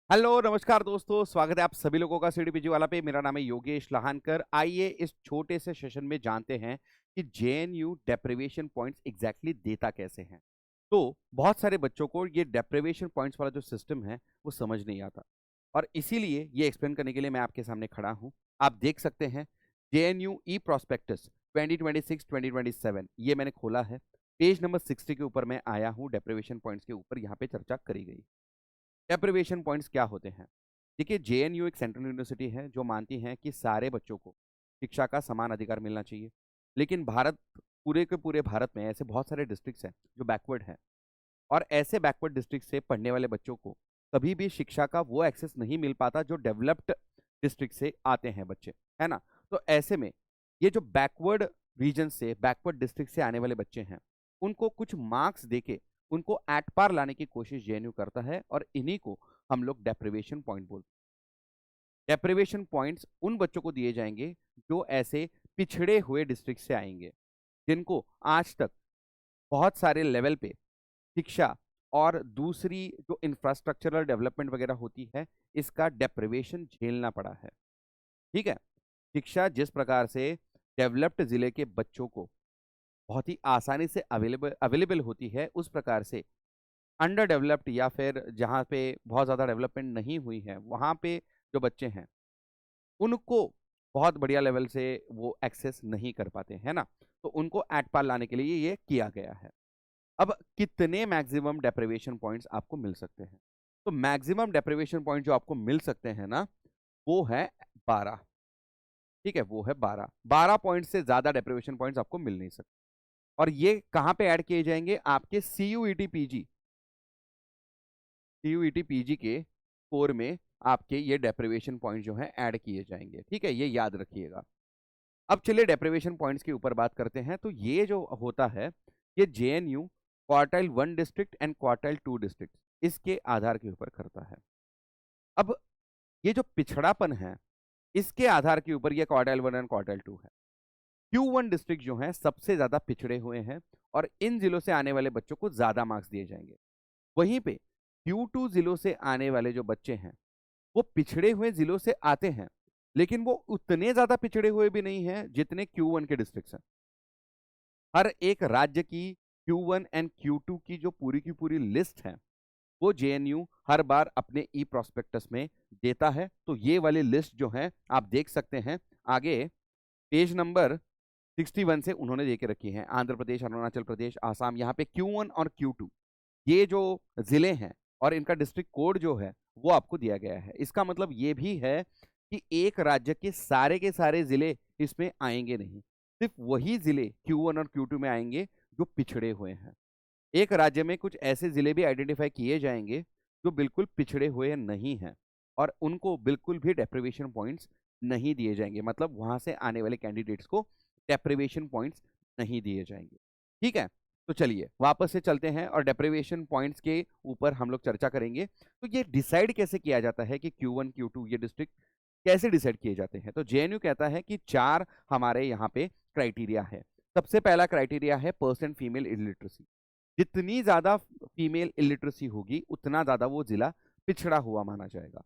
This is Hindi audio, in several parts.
हेलो नमस्कार दोस्तों, स्वागत है आप सभी लोगों का सीडीपीजी वाला पे। मेरा नाम है योगेश लहानकर। आइए इस छोटे से सेशन में जानते हैं कि जेएनयू डेप्रिवेशन पॉइंट्स एग्जैक्टली देता कैसे हैं। तो बहुत सारे बच्चों को ये डेप्रिवेशन पॉइंट्स वाला जो सिस्टम है वो समझ नहीं आता, और इसीलिए ये एक्सप्लेन करने के लिए मैं आपके सामने खड़ा हूँ। आप देख सकते हैं जेएनयू ई प्रोस्पेक्टस 2026-2027 ये मैंने खोला है। पेज नंबर 60 के ऊपर मैं आया हूँ। डेप्रिवेशन पॉइंट्स के ऊपर यहाँ पे चर्चा करी गई। डेप्रिवेशन पॉइंट्स क्या होते हैं? देखिए, जेएनयू एक सेंट्रल यूनिवर्सिटी है जो मानती है कि सारे बच्चों को शिक्षा का समान अधिकार मिलना चाहिए। लेकिन भारत, पूरे के पूरे भारत में ऐसे बहुत सारे डिस्ट्रिक्ट्स हैं जो बैकवर्ड हैं, और ऐसे बैकवर्ड डिस्ट्रिक्ट से पढ़ने वाले बच्चों को कभी भी शिक्षा का वो एक्सेस नहीं मिल पाता जो डेवलप्ड डिस्ट्रिक्ट से आते हैं बच्चे, है ना। तो ऐसे में ये जो बैकवर्ड रीजन से, बैकवर्ड डिस्ट्रिक्ट से आने वाले बच्चे हैं, उनको कुछ मार्क्स देके उनको एट पार लाने की कोशिश जेएनयू करता है, और इन्हीं को हम लोग डेप्रिवेशन पॉइंट बोलते हैं। डेप्रिवेशन पॉइंट्स उन बच्चों को दिए जाएंगे जो ऐसे पिछड़े हुए डिस्ट्रिक्ट से आएंगे, जिनको आज तक बहुत सारे लेवल पे शिक्षा और दूसरी जो इंफ्रास्ट्रक्चरल डेवलपमेंट वगैरह होती है, इसका डेप्रिवेशन झेलना पड़ा है। ठीक है। शिक्षा जिस प्रकार से डेवलप्ड जिले के बच्चों को बहुत ही आसानी से अवेलेबल अवेलेबल होती है, उस प्रकार से अंडर डेवलप्ड या फिर जहाँ पे बहुत ज़्यादा डेवलपमेंट नहीं हुई है, वहाँ पे जो बच्चे हैं उनको बहुत बढ़िया लेवल से वो एक्सेस नहीं कर पाते, है ना। तो उनको एट पार लाने के लिए ये किया गया है। अब कितने मैक्सिमम डेप्रिवेशन पॉइंट्स आपको मिल सकते हैं? तो मैक्सिमम डेप्रिवेशन पॉइंट जो आपको मिल सकते हैं ना, वो है 12। ठीक है, वो है 12 पॉइंट से ज्यादा डेप्रिवेशन पॉइंट्स आपको मिल नहीं सकते। और ये कहाँ पे ऐड किए जाएंगे? आपके सीयूईटी पीजी के स्कोर में आपके ये डेप्रिवेशन पॉइंट जो है ऐड किए जाएंगे। ठीक है, ये याद रखिएगा। अब चलिए डेप्रिवेशन पॉइंट्स के ऊपर बात करते हैं। तो ये जो होता है, ये JNU quartile 1 district and quartile 2 district, इसके आधार के ऊपर करता है। अब ये जो पिछड़ापन है, इसके आधार के ऊपर ये क्वार्टाइल 1 एंड क्वार्टाइल 2 है। Q1 डिस्ट्रिक्ट जो है सबसे ज्यादा पिछड़े हुए हैं, और इन जिलों से आने वाले बच्चों को ज्यादा मार्क्स दिए जाएंगे। वहीं पे Q2 जिलों से आने वाले जो बच्चे हैं, वो पिछड़े हुए जिलों से आते हैं, लेकिन वो उतने ज्यादा पिछड़े हुए भी नहीं हैं जितने Q1 के डिस्ट्रिक्ट हैं। हर एक राज्य की Q1 एंड Q2 की जो पूरी की पूरी लिस्ट है, वो जेएनयू हर बार अपने ई प्रोस्पेक्टस में देता है। तो ये वाली लिस्ट जो है आप देख सकते हैं आगे, पेज नंबर 61 से उन्होंने देके रखी है। आंध्र प्रदेश, अरुणाचल प्रदेश, आसाम, यहाँ पे Q1 और Q2 ये जो जिले हैं, और इनका डिस्ट्रिक्ट कोड जो है वो आपको दिया गया है। इसका मतलब ये भी है कि एक राज्य के सारे जिले इसमें आएंगे नहीं, सिर्फ वही जिले Q1 और Q2 में आएंगे जो पिछड़े हुए हैं। एक राज्य में कुछ ऐसे जिले भी आइडेंटिफाई किए जाएंगे जो बिल्कुल पिछड़े हुए नहीं हैं, और उनको बिल्कुल भी डेप्रिवेशन पॉइंट्स नहीं दिए जाएंगे। मतलब वहां से आने वाले कैंडिडेट्स को डेप्रिवेशन पॉइंट्स नहीं दिए जाएंगे। ठीक है। तो चलिए वापस से चलते हैं और डेप्रिवेशन पॉइंट्स के ऊपर हम लोग चर्चा करेंगे। तो ये डिसाइड कैसे किया जाता है कि Q1 Q2 ये डिस्ट्रिक्ट कैसे डिसाइड किए जाते हैं? तो जेएनयू कहता है कि 4 हमारे यहाँ पे क्राइटेरिया है। सबसे पहला क्राइटेरिया है परसेंट फीमेल इलिटरेसी। जितनी ज्यादा फीमेल इलिटरेसी होगी, उतना ज्यादा वो जिला पिछड़ा हुआ माना जाएगा।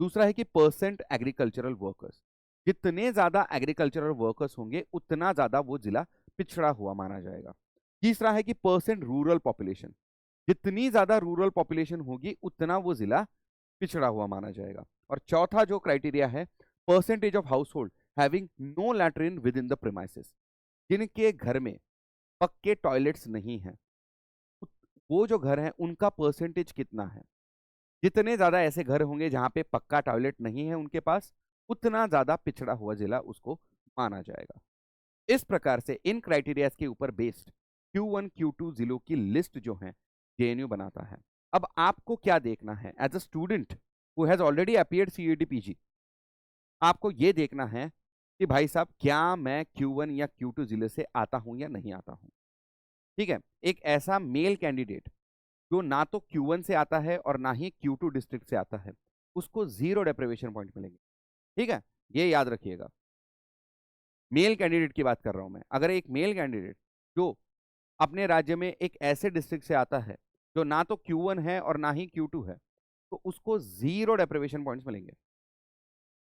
दूसरा है कि परसेंट एग्रीकल्चरल वर्कर्स। जितने ज्यादा एग्रीकल्चरल वर्कर्स होंगे, उतना ज्यादा वो जिला पिछड़ा हुआ माना जाएगा। तीसरा है कि परसेंट रूरल पॉपुलेशन। जितनी ज्यादा रूरल पॉपुलेशन होगी, उतना वो जिला पिछड़ा हुआ माना जाएगा। और चौथा जो क्राइटेरिया है, percentage of household having no latrine within the premises. जिनके घर में पक्के टॉयलेट्स नहीं हैं, वो जो घर है उनका परसेंटेज कितना है। जितने ज्यादा ऐसे घर होंगे जहां पे पक्का टॉयलेट नहीं है उनके पास, उतना ज्यादा पिछड़ा हुआ जिला उसको माना जाएगा। इस प्रकार से इन क्राइटेरियाज के ऊपर बेस्ड Q1 Q2 जिलों की लिस्ट जो है जेएनयू बनाता है। अब आपको क्या देखना है as a student who has already appeared CET PG? आपको ये देखना है कि भाई साहब, क्या मैं Q1 या Q2 जिले से आता हूं या नहीं आता हूं। ठीक है। एक ऐसा मेल कैंडिडेट जो ना तो Q1 से आता है और ना ही Q2 डिस्ट्रिक्ट से आता है, उसको 0 डेप्रिवेशन पॉइंट मिलेंगे। ठीक है, ये याद रखिएगा। मेल कैंडिडेट की बात कर रहा हूं मैं। अगर एक मेल कैंडिडेट जो अपने राज्य में एक ऐसे डिस्ट्रिक्ट से आता है जो ना तो Q1 है और ना ही Q2 है, तो उसको 0 डेप्रिवेशन पॉइंट्स मिलेंगे।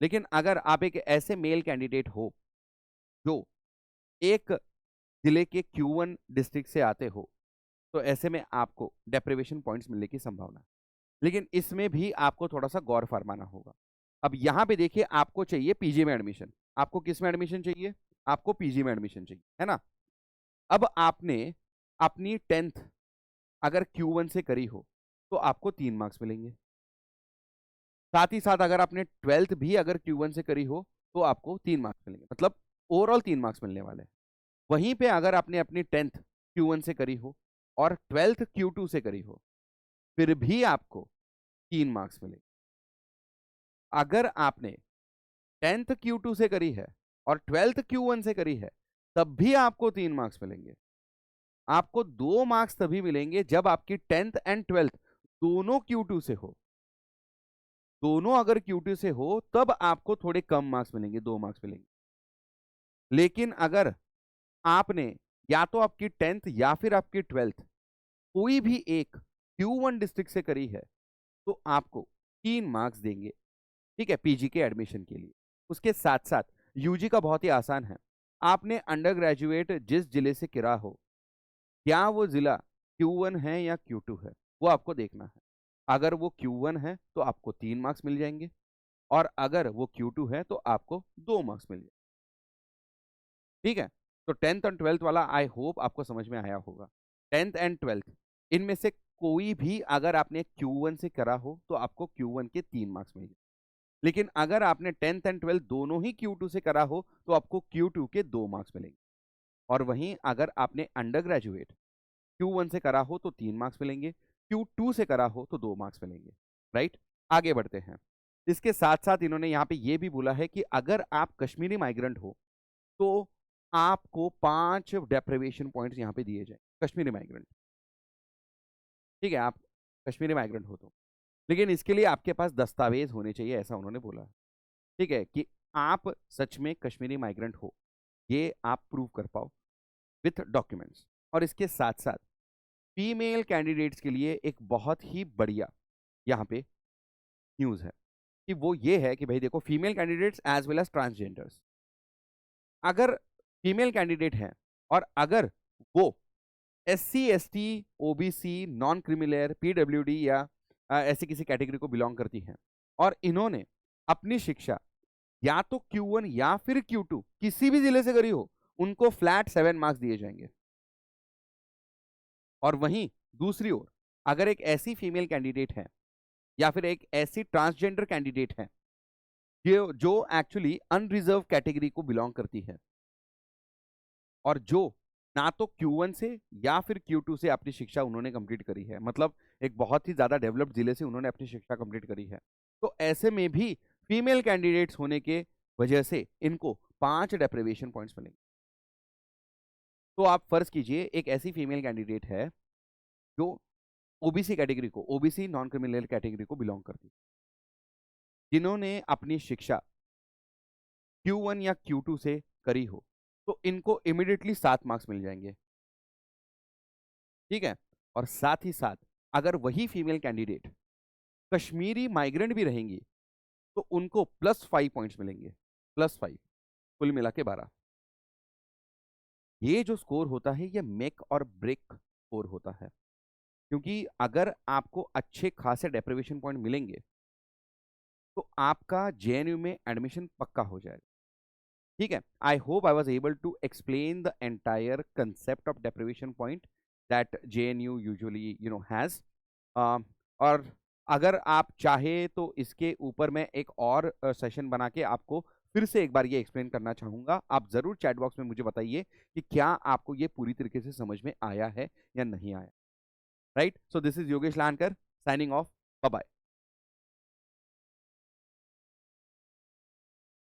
लेकिन अगर आप एक ऐसे मेल कैंडिडेट हो जो एक जिले के Q1 डिस्ट्रिक्ट से आते हो, तो ऐसे में आपको डेप्रिवेशन पॉइंट्स मिलने की संभावना है। लेकिन इसमें भी आपको थोड़ा सा गौर फरमाना होगा। अब यहां पे देखिए, आपको चाहिए पीजी में एडमिशन। आपको किस में एडमिशन चाहिए? आपको पीजी में एडमिशन चाहिए, है ना? अब आपने अपनी 10th अगर Q1 से करी हो तो आपको 3 मार्क्स मिलेंगे। साथ ही साथ अगर आपने 12th भी अगर Q1 से करी हो तो आपको 3 मार्क्स मिलेंगे, मतलब ओवरऑल 3 मार्क्स मिलने वाले हैं। वहीं पे अगर आपने अपनी 10th Q1 से करी हो और 12th Q2 से करी हो, फिर भी आपको 3 मार्क्स मिलेंगे। अगर आपने 10th Q2 से करी है और 12th Q1 से करी है, तब भी आपको 3 मार्क्स मिलेंगे। आपको 2 मार्क्स तभी मिलेंगे जब आपकी 10th एंड 12th दोनों Q2 से हो। दोनों अगर Q2 से हो तब आपको थोड़े कम मार्क्स मिलेंगे, 2 मार्क्स मिलेंगे। लेकिन अगर आपने या तो आपकी 10th या फिर आपकी 12th कोई भी एक Q1 डिस्ट्रिक्ट से करी है, तो आपको 3 मार्क्स देंगे, ठीक है, पीजी के एडमिशन के लिए। उसके साथ साथ यूजी का बहुत ही आसान है। आपने अंडर ग्रेजुएट जिस जिले से करा हो, क्या वो जिला Q1 है या Q2 है, वो आपको देखना है। अगर वो Q1 है तो आपको 3 मार्क्स मिल जाएंगे, और अगर वो Q2 है तो आपको 2 मार्क्स मिल जाएंगे। ठीक है, तो 10th और 12th वाला आई होप आपको समझ में आया होगा। 10th एंड 12th इनमें से कोई भी अगर आपने Q1 से करा हो तो आपको Q1 के 3 मार्क्स मिलेंगे। लेकिन अगर आपने 10th एंड 12th दोनों ही Q2 से करा हो तो आपको Q2 के 2 मार्क्स मिलेंगे। और वहीं अगर आपने अंडर ग्रेजुएट Q1 से करा हो तो 3 मार्क्स मिलेंगे, Q2 से करा हो तो 2 मार्क्स मिलेंगे। राइट, आगे बढ़ते हैं। इसके साथ साथ इन्होंने यहाँ पे ये भी बोला है कि अगर आप कश्मीरी माइग्रेंट हो तो आपको 5 डेप्रिवेशन पॉइंट्स यहाँ पे दिए जाए, कश्मीरी माइग्रेंट। ठीक है, आप कश्मीरी माइग्रेंट हो तो, लेकिन इसके लिए आपके पास दस्तावेज होने चाहिए, ऐसा उन्होंने बोला है। ठीक है, कि आप सच में कश्मीरी माइग्रेंट हो, ये आप प्रूव कर पाओ विथ डॉक्यूमेंट्स। और इसके साथ साथ फीमेल कैंडिडेट्स के लिए एक बहुत ही बढ़िया यहाँ पे न्यूज़ है कि वो ये है कि भाई देखो, female candidates as well as transgenders, अगर फीमेल कैंडिडेट हैं और अगर वो SC ST OBC non criminal PWD या ऐसी किसी कैटेगरी को बिलोंग करती हैं, और इन्होंने अपनी शिक्षा या तो Q1 या फिर Q2 किसी भी जिले से करी हो, उनको फ्लैट 7 मार्क्स दिए जाएंगे। और वहीं दूसरी ओर अगर एक ऐसी फीमेल कैंडिडेट है या फिर एक ऐसी ट्रांसजेंडर कैंडिडेट है जो एक्चुअली अनरिजर्व कैटेगरी को बिलोंग करती है, और जो ना तो Q1 से या फिर Q2 से अपनी शिक्षा उन्होंने कंप्लीट करी है, मतलब एक बहुत ही ज्यादा डेवलप्ड जिले से उन्होंने अपनी शिक्षा कंप्लीट करी है, तो ऐसे में भी फीमेल कैंडिडेट्स होने के वजह से इनको 5 डेप्रिवेशन पॉइंट्स मिलेंगे। तो आप फर्ज कीजिए एक ऐसी फीमेल कैंडिडेट है जो ओबीसी कैटेगरी को, ओबीसी नॉन क्रिमिनल कैटेगरी को बिलोंग करती है, जिन्होंने अपनी शिक्षा Q1 या Q2 से करी हो, तो इनको इमिडिएटली 7 मार्क्स मिल जाएंगे। ठीक है, और साथ ही साथ अगर वही फीमेल कैंडिडेट कश्मीरी माइग्रेंट भी रहेंगी तो उनको +5 पॉइंट्स मिलेंगे, +5, कुल मिला के 12। ये जो स्कोर होता है ये मेक और ब्रेक स्कोर होता है, क्योंकि अगर आपको अच्छे खासे डेप्रिवेशन पॉइंट मिलेंगे तो आपका JNU में एडमिशन पक्का हो जाएगा। ठीक है, I hope I was able to explain the entire concept of deprivation point that JNU usually has. और अगर आप चाहे तो इसके ऊपर मैं एक और सेशन बना के आपको फिर से एक बार ये एक्सप्लेन करना चाहूंगा। आप जरूर चैट बॉक्स में मुझे बताइए कि क्या आपको ये पूरी तरीके से समझ में आया है या नहीं आया। Right, so this is Yogesh Lankar signing off, bye bye.